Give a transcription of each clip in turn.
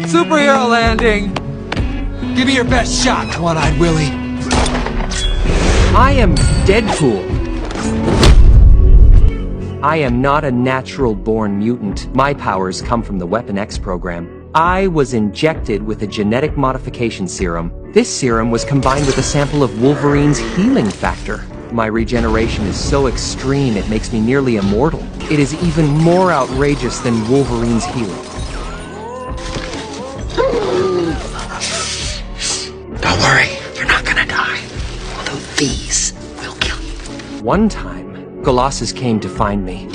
Superhero landing! Give me your best shot, One-Eyed Willie. I am Deadpool. I am not a natural-born mutant. My powers come from the Weapon X program. I was injected with a genetic modification serum. This serum was combined with a sample of Wolverine's healing factor. My regeneration is so extreme it makes me nearly immortal. It is even more outrageous than Wolverine's healing. Don't worry, you're not gonna die. Although these will kill you. One time, Colossus came to find me.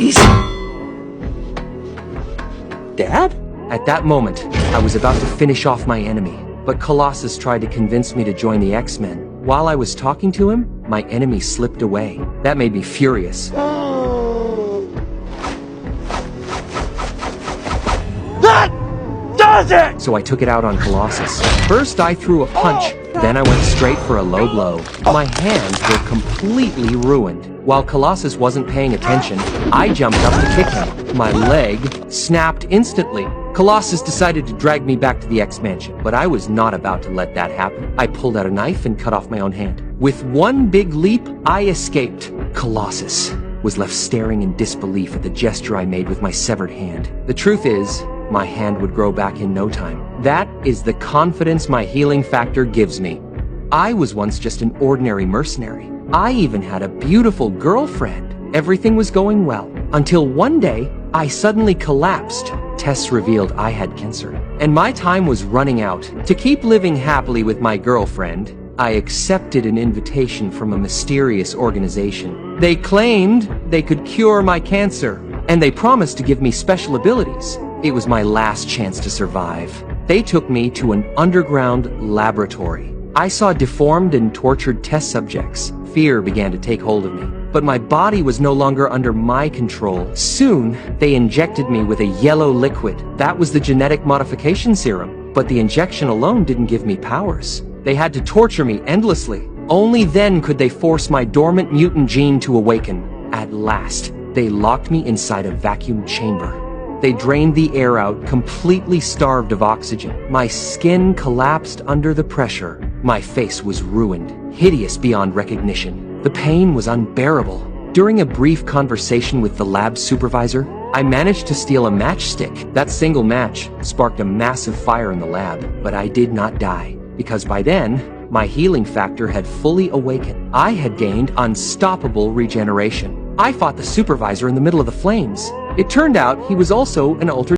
Dad? At that moment, I was about to finish off my enemy, but Colossus tried to convince me to join the X-Men. While I was talking to him, my enemy slipped away. That made me furious. That does it! So I took it out on Colossus. First, I threw a punch, then I went straight for a low blow. My hands were completely ruined. While Colossus wasn't paying attention, I jumped up to kick him. My leg snapped instantly. Colossus decided to drag me back to the X-Mansion, but I was not about to let that happen. I pulled out a knife and cut off my own hand. With one big leap, I escaped. Colossus was left staring in disbelief at the gesture I made with my severed hand. The truth is, my hand would grow back in no time. That is the confidence my healing factor gives me. I was once just an ordinary mercenary. I even had a beautiful girlfriend. Everything was going well, until one day, I suddenly collapsed. Tests revealed I had cancer, and my time was running out. To keep living happily with my girlfriend, I accepted an invitation from a mysterious organization. They claimed they could cure my cancer, and they promised to give me special abilities. It was my last chance to survive. They took me to an underground laboratory. I saw deformed and tortured test subjects. Fear began to take hold of me. But my body was no longer under my control. Soon, they injected me with a yellow liquid. That was the genetic modification serum. But the injection alone didn't give me powers. They had to torture me endlessly. Only then could they force my dormant mutant gene to awaken. At last, they locked me inside a vacuum chamber. They drained the air out, completely starved of oxygen. My skin collapsed under the pressure. My face was ruined, hideous beyond recognition. The pain was unbearable. During a brief conversation with the lab supervisor, I managed to steal a matchstick. That single match sparked a massive fire in the lab, but I did not die, because by then, my healing factor had fully awakened. I had gained unstoppable regeneration. I fought the supervisor in the middle of the flames. It turned out he was also an altered